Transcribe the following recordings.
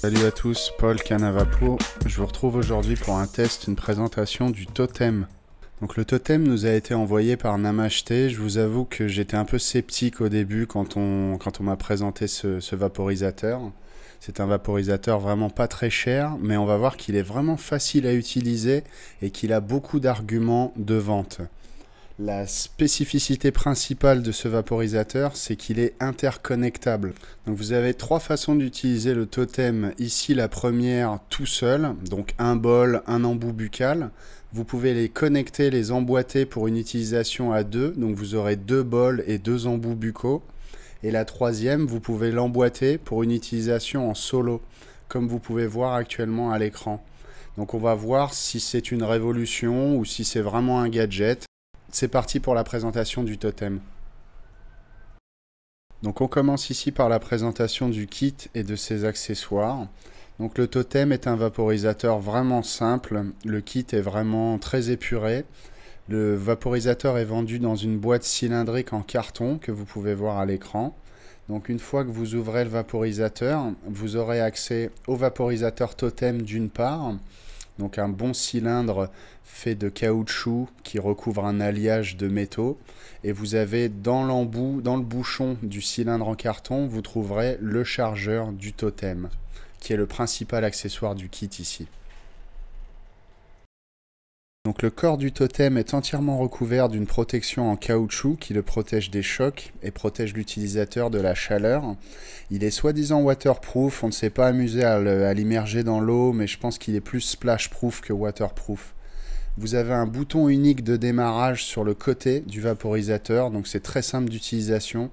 Salut à tous, Paul Canavapo. Je vous retrouve aujourd'hui pour un test, une présentation du totem. Donc le totem nous a été envoyé par Namasté. Je vous avoue que j'étais un peu sceptique au début quand on m'a présenté ce vaporisateur. C'est un vaporisateur vraiment pas très cher, mais on va voir qu'il est vraiment facile à utiliser et qu'il a beaucoup d'arguments de vente. La spécificité principale de ce vaporisateur, c'est qu'il est interconnectable. Donc vous avez trois façons d'utiliser le totem. Ici, la première tout seul, donc un bol, un embout buccal. Vous pouvez les connecter, les emboîter pour une utilisation à deux. Donc vous aurez deux bols et deux embouts buccaux. Et la troisième, vous pouvez l'emboîter pour une utilisation en solo, comme vous pouvez voir actuellement à l'écran. Donc on va voir si c'est une révolution ou si c'est vraiment un gadget. C'est parti pour la présentation du totem. Donc on commence ici par la présentation du kit et de ses accessoires. Donc le totem est un vaporisateur vraiment simple. Le kit est vraiment très épuré. Le vaporisateur est vendu dans une boîte cylindrique en carton que vous pouvez voir à l'écran. Donc une fois que vous ouvrez le vaporisateur, vous aurez accès au vaporisateur totem d'une part. Donc un bon cylindre fait de caoutchouc qui recouvre un alliage de métaux. Et vous avez dans l'embout, dans le bouchon du cylindre en carton, vous trouverez le chargeur du totem, qui est le principal accessoire du kit ici. Donc le corps du totem est entièrement recouvert d'une protection en caoutchouc qui le protège des chocs et protège l'utilisateur de la chaleur. Il est soi-disant waterproof, on ne s'est pas amusé à l'immerger dans l'eau, mais je pense qu'il est plus splashproof que waterproof. Vous avez un bouton unique de démarrage sur le côté du vaporisateur, donc c'est très simple d'utilisation.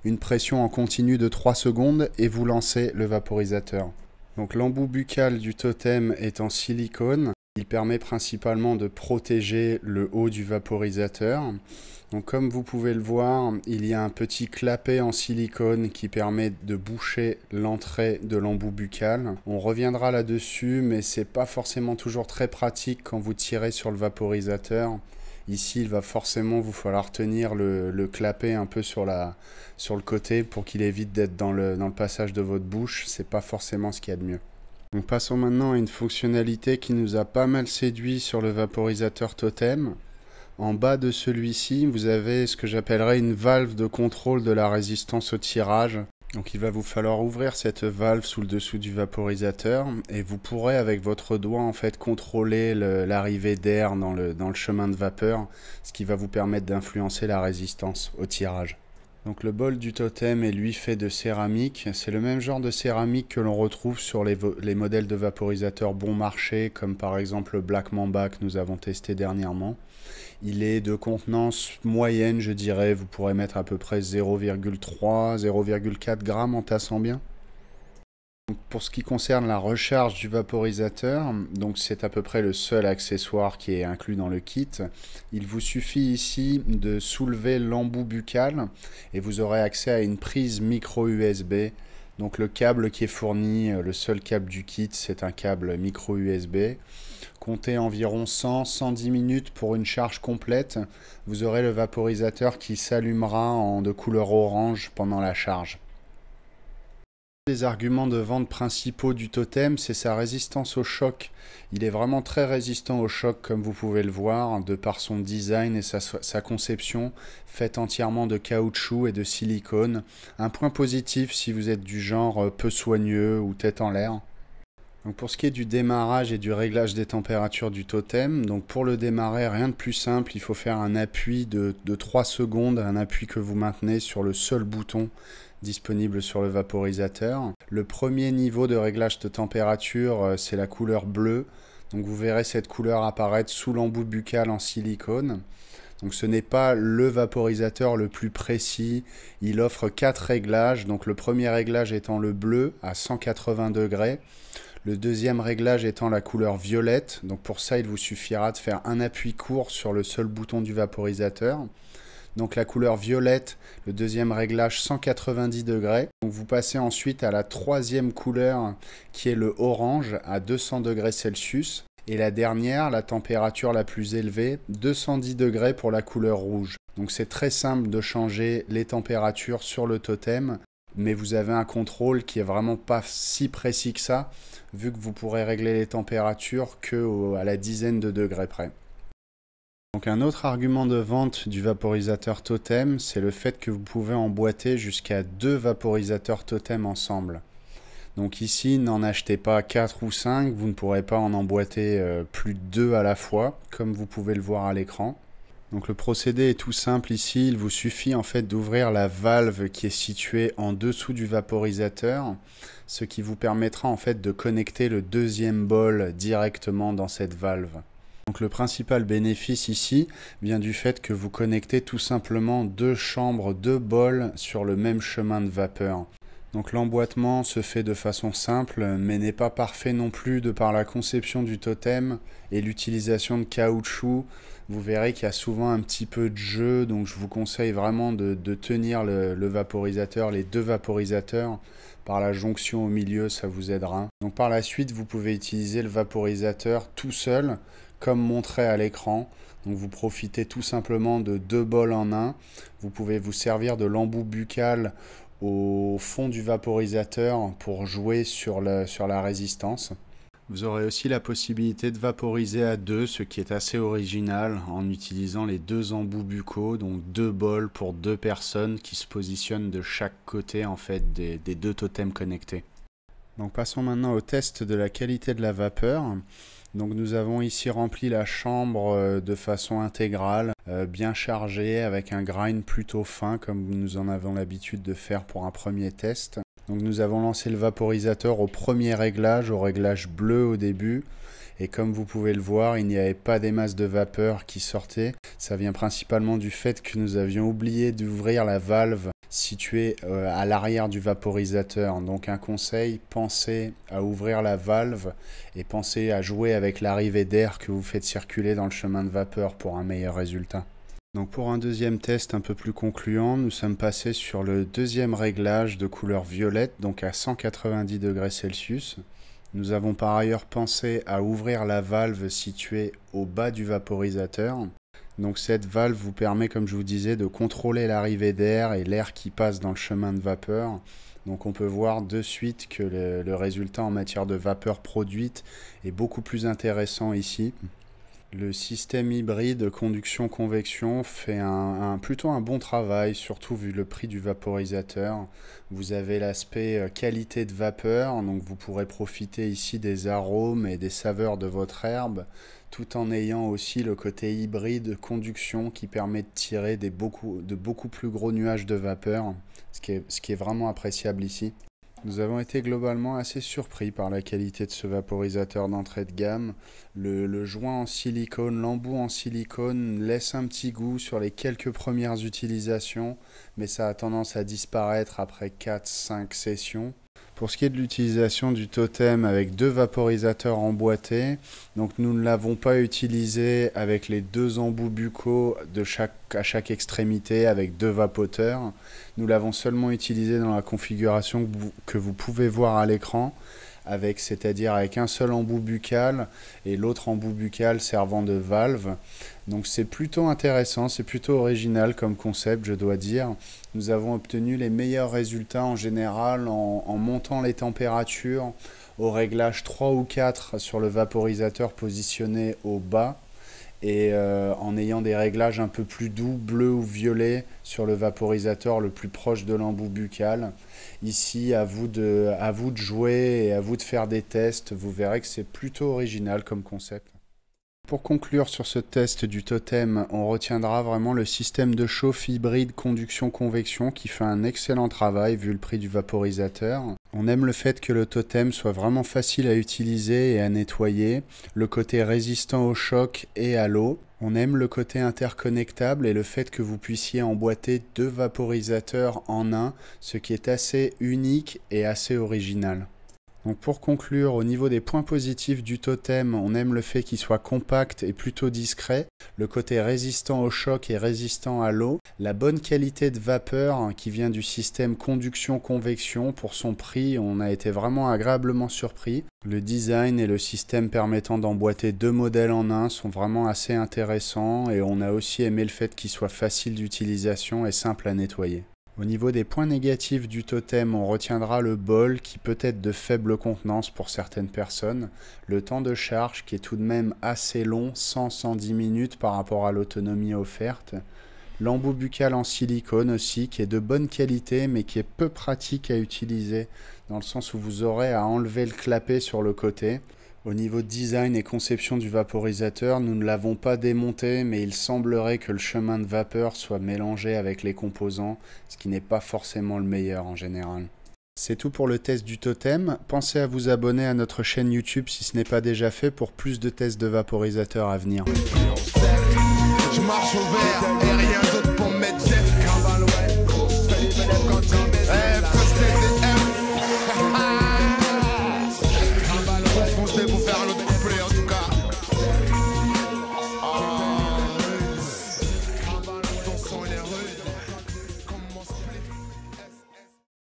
Une pression en continu de 3 secondes et vous lancez le vaporisateur. Donc l'embout buccal du totem est en silicone. Il permet principalement de protéger le haut du vaporisateur. Donc comme vous pouvez le voir, il y a un petit clapet en silicone qui permet de boucher l'entrée de l'embout buccal. On reviendra là-dessus, mais c'est pas forcément toujours très pratique quand vous tirez sur le vaporisateur. Ici, il va forcément vous falloir tenir le clapet un peu sur le côté pour qu'il évite d'être dans le passage de votre bouche. C'est pas forcément ce qu'il y a de mieux. Donc passons maintenant à une fonctionnalité qui nous a pas mal séduit sur le vaporisateur totem. En bas de celui-ci, vous avez ce que j'appellerais une valve de contrôle de la résistance au tirage. Donc il va vous falloir ouvrir cette valve sous le dessous du vaporisateur et vous pourrez avec votre doigt en fait contrôler l'arrivée d'air dans le chemin de vapeur, ce qui va vous permettre d'influencer la résistance au tirage. Donc le bol du totem est lui fait de céramique. C'est le même genre de céramique que l'on retrouve sur les modèles de vaporisateurs bon marché, comme par exemple le Black Mamba que nous avons testé dernièrement. Il est de contenance moyenne, je dirais. Vous pourrez mettre à peu près 0,3-0,4 grammes en tassant bien. Pour ce qui concerne la recharge du vaporisateur, donc c'est à peu près le seul accessoire qui est inclus dans le kit. Il vous suffit ici de soulever l'embout buccal et vous aurez accès à une prise micro USB. Donc le câble qui est fourni, le seul câble du kit, c'est un câble micro USB. Comptez environ 100-110 minutes pour une charge complète. Vous aurez le vaporisateur qui s'allumera de couleur orange pendant la charge. Les arguments de vente principaux du totem, c'est sa résistance au choc. Il est vraiment très résistant au choc comme vous pouvez le voir, de par son design et sa conception faite entièrement de caoutchouc et de silicone. Un point positif si vous êtes du genre peu soigneux ou tête en l'air. Donc pour ce qui est du démarrage et du réglage des températures du totem, donc pour le démarrer, rien de plus simple, il faut faire un appui de 3 secondes, un appui que vous maintenez sur le seul bouton disponible sur le vaporisateur. Le premier niveau de réglage de température, c'est la couleur bleue. Donc vous verrez cette couleur apparaître sous l'embout buccal en silicone. Donc ce n'est pas le vaporisateur le plus précis. Il offre 4 réglages. Donc le premier réglage étant le bleu à 180 degrés. Le deuxième réglage étant la couleur violette. Donc pour ça, il vous suffira de faire un appui court sur le seul bouton du vaporisateur. Donc la couleur violette, le deuxième réglage 190 degrés. Donc vous passez ensuite à la troisième couleur qui est le orange à 200 degrés Celsius. Et la dernière, la température la plus élevée, 210 degrés pour la couleur rouge. Donc c'est très simple de changer les températures sur le totem mais vous avez un contrôle qui est vraiment pas si précis que ça, vu que vous pourrez régler les températures à la dizaine de degrés près. Donc un autre argument de vente du vaporisateur Totem, c'est le fait que vous pouvez emboîter jusqu'à 2 vaporisateurs Totem ensemble. Donc ici, n'en achetez pas 4 ou 5, vous ne pourrez pas en emboîter plus de 2 à la fois, comme vous pouvez le voir à l'écran. Donc le procédé est tout simple ici, il vous suffit en fait d'ouvrir la valve qui est située en dessous du vaporisateur, ce qui vous permettra en fait de connecter le deuxième bol directement dans cette valve. Donc le principal bénéfice ici vient du fait que vous connectez tout simplement 2 chambres, 2 bols sur le même chemin de vapeur. Donc l'emboîtement se fait de façon simple, mais n'est pas parfait non plus de par la conception du totem et l'utilisation de caoutchouc. Vous verrez qu'il y a souvent un petit peu de jeu, donc je vous conseille vraiment de tenir le vaporisateur, les 2 vaporisateurs, par la jonction au milieu, ça vous aidera. Donc par la suite, vous pouvez utiliser le vaporisateur tout seul, comme montré à l'écran. Donc vous profitez tout simplement de 2 bols en un. Vous pouvez vous servir de l'embout buccal au fond du vaporisateur pour jouer sur la résistance. Vous aurez aussi la possibilité de vaporiser à 2, ce qui est assez original, en utilisant les 2 embouts buccaux, donc 2 bols pour 2 personnes qui se positionnent de chaque côté en fait des 2 totems connectés. Donc passons maintenant au test de la qualité de la vapeur. Donc nous avons ici rempli la chambre de façon intégrale, bien chargée, avec un grind plutôt fin comme nous en avons l'habitude de faire pour un premier test. Donc nous avons lancé le vaporisateur au premier réglage, au réglage bleu au début. Et comme vous pouvez le voir, il n'y avait pas des masses de vapeur qui sortaient. Ça vient principalement du fait que nous avions oublié d'ouvrir la valve située à l'arrière du vaporisateur. Donc un conseil, pensez à ouvrir la valve et pensez à jouer avec l'arrivée d'air que vous faites circuler dans le chemin de vapeur pour un meilleur résultat. Donc pour un deuxième test un peu plus concluant, nous sommes passés sur le deuxième réglage de couleur violette, donc à 190 degrés Celsius. Nous avons par ailleurs pensé à ouvrir la valve située au bas du vaporisateur. Donc cette valve vous permet, comme je vous disais, de contrôler l'arrivée d'air et l'air qui passe dans le chemin de vapeur. Donc on peut voir de suite que le résultat en matière de vapeur produite est beaucoup plus intéressant ici. Le système hybride conduction-convection fait plutôt un bon travail, surtout vu le prix du vaporisateur. Vous avez l'aspect qualité de vapeur, donc vous pourrez profiter ici des arômes et des saveurs de votre herbe, tout en ayant aussi le côté hybride conduction qui permet de tirer de beaucoup plus gros nuages de vapeur, ce qui est vraiment appréciable ici. Nous avons été globalement assez surpris par la qualité de ce vaporisateur d'entrée de gamme. Le joint en silicone, l'embout en silicone laisse un petit goût sur les quelques premières utilisations, mais ça a tendance à disparaître après 4-5 sessions. Pour ce qui est de l'utilisation du totem avec 2 vaporisateurs emboîtés, donc nous ne l'avons pas utilisé avec les 2 embouts buccaux à chaque extrémité avec 2 vapoteurs. Nous l'avons seulement utilisé dans la configuration que vous pouvez voir à l'écran, c'est-à-dire avec un seul embout buccal et l'autre embout buccal servant de valve. Donc c'est plutôt intéressant, c'est plutôt original comme concept, je dois dire. Nous avons obtenu les meilleurs résultats en général en montant les températures au réglage 3 ou 4 sur le vaporisateur positionné au bas et en ayant des réglages un peu plus doux, bleu ou violet sur le vaporisateur le plus proche de l'embout buccal. Ici, à vous de jouer et à vous de faire des tests. Vous verrez que c'est plutôt original comme concept. Pour conclure sur ce test du totem, on retiendra vraiment le système de chauffe hybride conduction-convection qui fait un excellent travail vu le prix du vaporisateur. On aime le fait que le totem soit vraiment facile à utiliser et à nettoyer, le côté résistant au choc et à l'eau. On aime le côté interconnectable et le fait que vous puissiez emboîter 2 vaporisateurs en un, ce qui est assez unique et assez original. Donc pour conclure, au niveau des points positifs du totem, on aime le fait qu'il soit compact et plutôt discret, le côté résistant au choc et résistant à l'eau, la bonne qualité de vapeur qui vient du système conduction-convection. Pour son prix, on a été vraiment agréablement surpris. Le design et le système permettant d'emboîter 2 modèles en un sont vraiment assez intéressants et on a aussi aimé le fait qu'il soit facile d'utilisation et simple à nettoyer. Au niveau des points négatifs du totem, on retiendra le bol qui peut être de faible contenance pour certaines personnes, le temps de charge qui est tout de même assez long, 100-110 minutes par rapport à l'autonomie offerte, l'embout buccal en silicone aussi qui est de bonne qualité mais qui est peu pratique à utiliser dans le sens où vous aurez à enlever le clapet sur le côté. Au niveau design et conception du vaporisateur, nous ne l'avons pas démonté, mais il semblerait que le chemin de vapeur soit mélangé avec les composants, ce qui n'est pas forcément le meilleur en général. C'est tout pour le test du totem. Pensez à vous abonner à notre chaîne YouTube si ce n'est pas déjà fait pour plus de tests de vaporisateurs à venir. Je marche au vert et rien